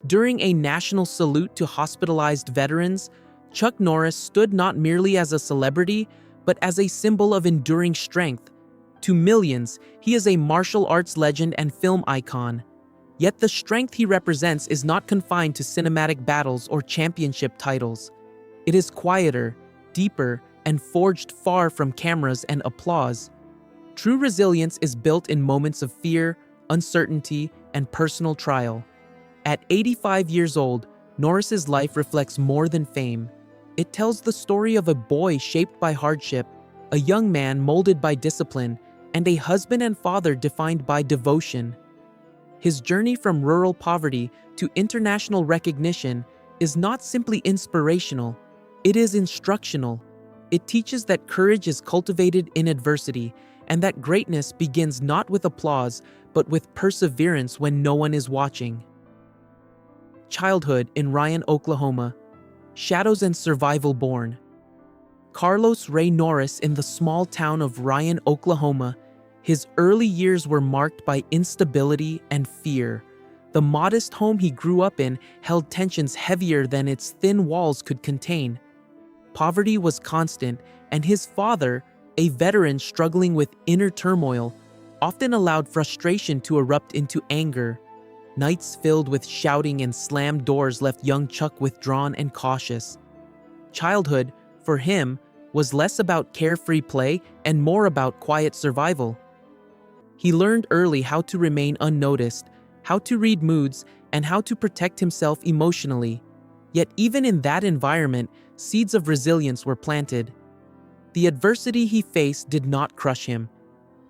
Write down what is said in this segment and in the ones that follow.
During a national salute to hospitalized veterans, Chuck Norris stood not merely as a celebrity, but as a symbol of enduring strength. To millions, he is a martial arts legend and film icon. Yet the strength he represents is not confined to cinematic battles or championship titles. It is quieter, deeper, and forged far from cameras and applause. True resilience is built in moments of fear, uncertainty, and personal trial. At 85 years old, Norris's life reflects more than fame. It tells the story of a boy shaped by hardship, a young man molded by discipline, and a husband and father defined by devotion. His journey from rural poverty to international recognition is not simply inspirational, it is instructional. It teaches that courage is cultivated in adversity, and that greatness begins not with applause, but with perseverance when no one is watching. Childhood in Ryan, Oklahoma. Shadows and survival born. Carlos Ray Norris in the small town of Ryan, Oklahoma. His early years were marked by instability and fear. The modest home he grew up in held tensions heavier than its thin walls could contain. Poverty was constant, and his father, a veteran struggling with inner turmoil, often allowed frustration to erupt into anger. Nights filled with shouting and slammed doors left young Chuck withdrawn and cautious. Childhood, for him, was less about carefree play and more about quiet survival. He learned early how to remain unnoticed, how to read moods, and how to protect himself emotionally. Yet even in that environment, seeds of resilience were planted. The adversity he faced did not crush him.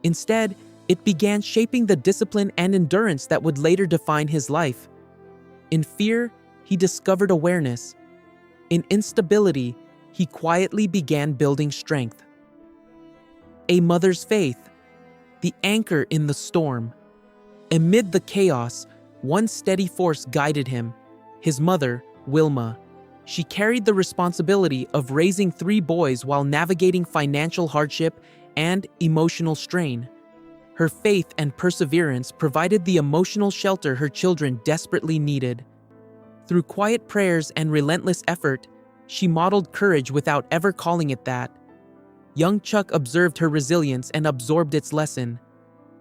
Instead, it began shaping the discipline and endurance that would later define his life. In fear, he discovered awareness. In instability, he quietly began building strength. A mother's faith, the anchor in the storm. Amid the chaos, one steady force guided him, his mother, Wilma. She carried the responsibility of raising 3 boys while navigating financial hardship and emotional strain. Her faith and perseverance provided the emotional shelter her children desperately needed. Through quiet prayers and relentless effort, she modeled courage without ever calling it that. Young Chuck observed her resilience and absorbed its lesson.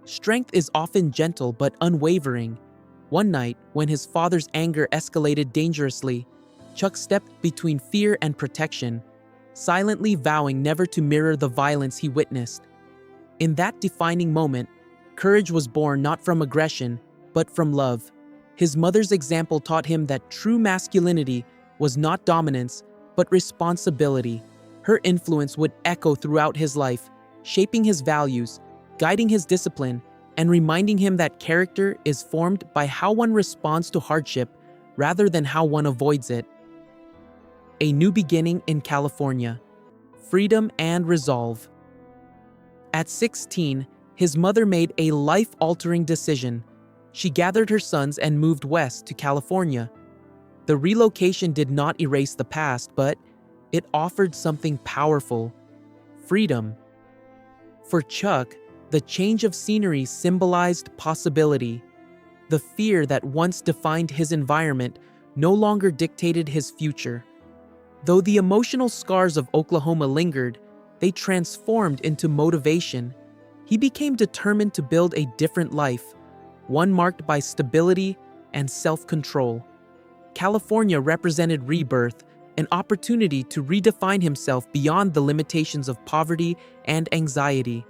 Strength is often gentle but unwavering. One night, when his father's anger escalated dangerously, Chuck stepped between fear and protection, silently vowing never to mirror the violence he witnessed. In that defining moment, courage was born not from aggression, but from love. His mother's example taught him that true masculinity was not dominance, but responsibility. Her influence would echo throughout his life, shaping his values, guiding his discipline, and reminding him that character is formed by how one responds to hardship rather than how one avoids it. A new beginning in California. Freedom and resolve. At 16, his mother made a life-altering decision. She gathered her sons and moved west to California. The relocation did not erase the past, but it offered something powerful: freedom. For Chuck, the change of scenery symbolized possibility. The fear that once defined his environment no longer dictated his future. Though the emotional scars of Oklahoma lingered, they transformed into motivation. He became determined to build a different life, one marked by stability and self-control. California represented rebirth, an opportunity to redefine himself beyond the limitations of poverty and anxiety.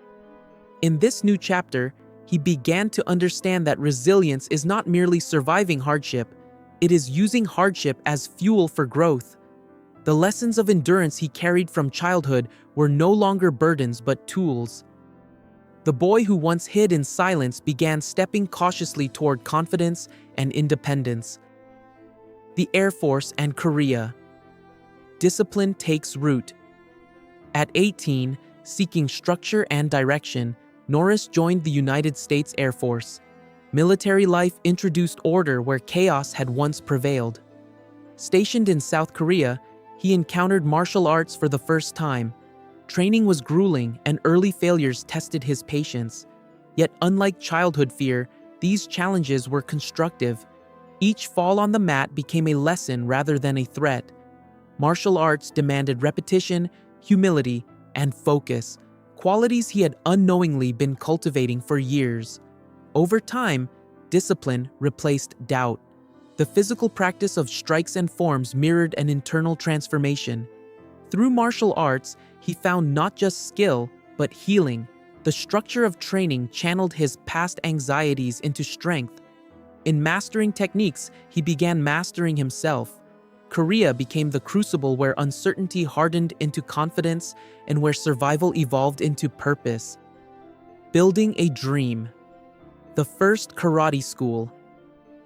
In this new chapter, he began to understand that resilience is not merely surviving hardship, it is using hardship as fuel for growth. The lessons of endurance he carried from childhood were no longer burdens but tools. The boy who once hid in silence began stepping cautiously toward confidence and independence. The Air Force and Korea. Discipline takes root. At 18, seeking structure and direction, Norris joined the United States Air Force. Military life introduced order where chaos had once prevailed. Stationed in South Korea, he encountered martial arts for the first time. Training was grueling, and early failures tested his patience. Yet unlike childhood fear, these challenges were constructive. Each fall on the mat became a lesson rather than a threat. Martial arts demanded repetition, humility, and focus, qualities he had unknowingly been cultivating for years. Over time, discipline replaced doubt. The physical practice of strikes and forms mirrored an internal transformation. Through martial arts, he found not just skill, but healing. The structure of training channeled his past anxieties into strength. In mastering techniques, he began mastering himself. Korea became the crucible where uncertainty hardened into confidence and where survival evolved into purpose. Building a dream. The first karate school.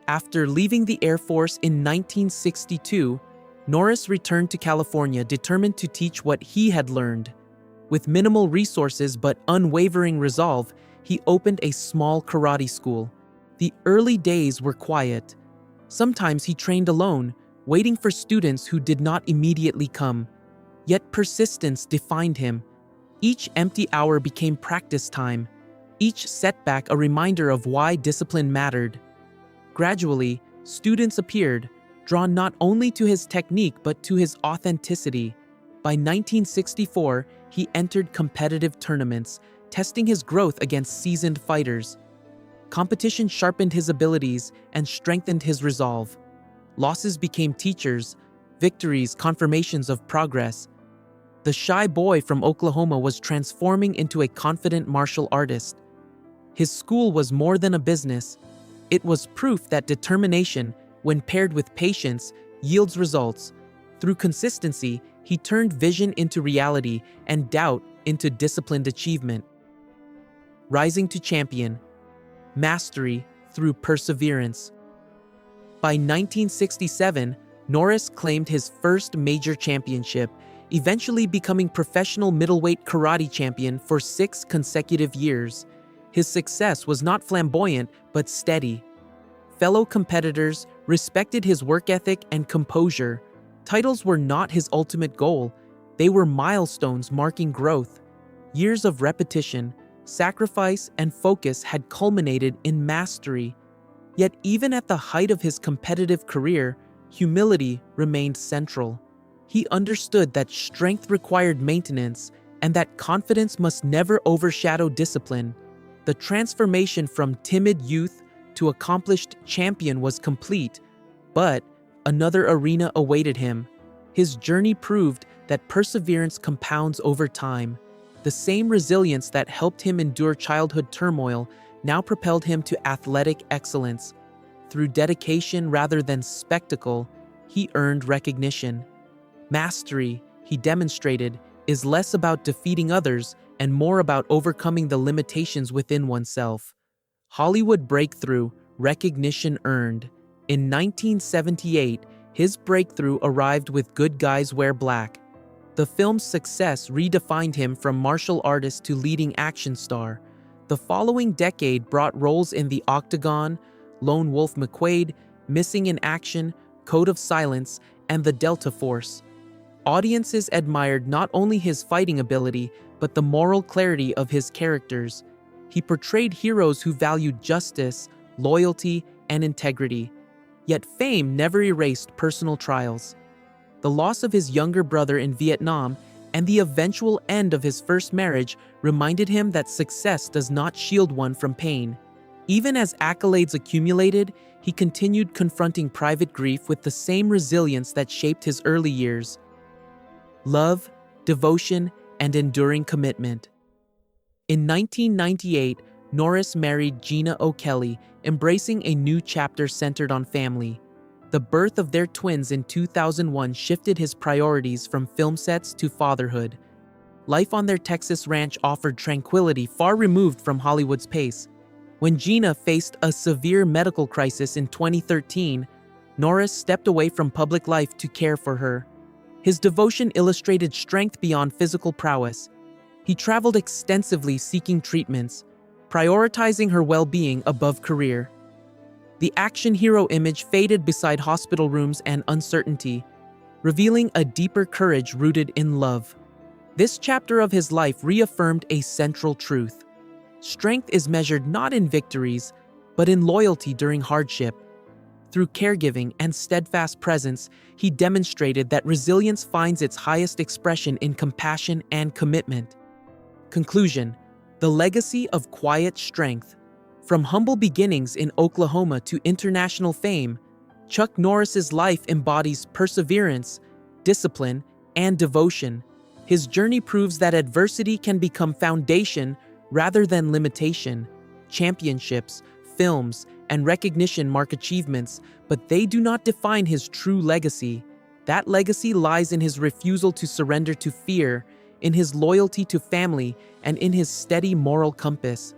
After leaving the Air Force in 1962, Norris returned to California determined to teach what he had learned. With minimal resources but unwavering resolve, he opened a small karate school. The early days were quiet. Sometimes he trained alone, waiting for students who did not immediately come. Yet persistence defined him. Each empty hour became practice time, each setback a reminder of why discipline mattered. Gradually, students appeared, drawn not only to his technique but to his authenticity. By 1964, he entered competitive tournaments, testing his growth against seasoned fighters. Competition sharpened his abilities and strengthened his resolve. Losses became teachers, victories confirmations of progress. The shy boy from Oklahoma was transforming into a confident martial artist. His school was more than a business. It was proof that determination, when paired with patience, yields results. Through consistency, he turned vision into reality and doubt into disciplined achievement. Rising to champion. Mastery through perseverance. By 1967, Norris claimed his first major championship, eventually becoming professional middleweight karate champion for 6 consecutive years. His success was not flamboyant, but steady. Fellow competitors respected his work ethic and composure. Titles were not his ultimate goal. They were milestones marking growth. Years of repetition, sacrifice, and focus had culminated in mastery. Yet even at the height of his competitive career, humility remained central. He understood that strength required maintenance and that confidence must never overshadow discipline. The transformation from timid youth to accomplished champion was complete, but another arena awaited him. His journey proved that perseverance compounds over time. The same resilience that helped him endure childhood turmoil now propelled him to athletic excellence. Through dedication rather than spectacle, he earned recognition. Mastery, he demonstrated, is less about defeating others and more about overcoming the limitations within oneself. Hollywood breakthrough, recognition earned. In 1978, his breakthrough arrived with Good Guys Wear Black. The film's success redefined him from martial artist to leading action star. The following decade brought roles in The Octagon, Lone Wolf McQuade, Missing in Action, Code of Silence, and The Delta Force. Audiences admired not only his fighting ability, but the moral clarity of his characters. He portrayed heroes who valued justice, loyalty, and integrity. Yet fame never erased personal trials. The loss of his younger brother in Vietnam and the eventual end of his first marriage reminded him that success does not shield one from pain. Even as accolades accumulated, he continued confronting private grief with the same resilience that shaped his early years. Love, devotion, and enduring commitment. In 1998, Norris married Gena O'Kelly, embracing a new chapter centered on family. The birth of their twins in 2001 shifted his priorities from film sets to fatherhood. Life on their Texas ranch offered tranquility far removed from Hollywood's pace. When Gena faced a severe medical crisis in 2013, Norris stepped away from public life to care for her. His devotion illustrated strength beyond physical prowess. He traveled extensively seeking treatments, prioritizing her well-being above career. The action hero image faded beside hospital rooms and uncertainty, revealing a deeper courage rooted in love. This chapter of his life reaffirmed a central truth. Strength is measured not in victories, but in loyalty during hardship. Through caregiving and steadfast presence, he demonstrated that resilience finds its highest expression in compassion and commitment. Conclusion: the legacy of quiet strength. From humble beginnings in Oklahoma to international fame, Chuck Norris's life embodies perseverance, discipline, and devotion. His journey proves that adversity can become foundation rather than limitation. Championships, films, and recognition mark achievements, but they do not define his true legacy. That legacy lies in his refusal to surrender to fear, in his loyalty to family, and in his steady moral compass.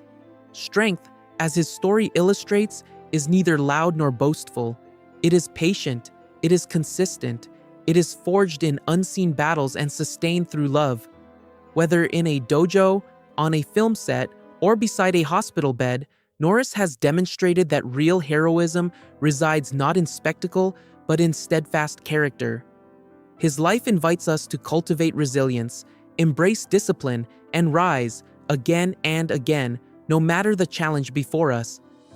Strength, as his story illustrates, is neither loud nor boastful. It is patient, it is consistent, it is forged in unseen battles and sustained through love. Whether in a dojo, on a film set, or beside a hospital bed, Norris has demonstrated that real heroism resides not in spectacle, but in steadfast character. His life invites us to cultivate resilience, embrace discipline, and rise again and again, no matter the challenge before us.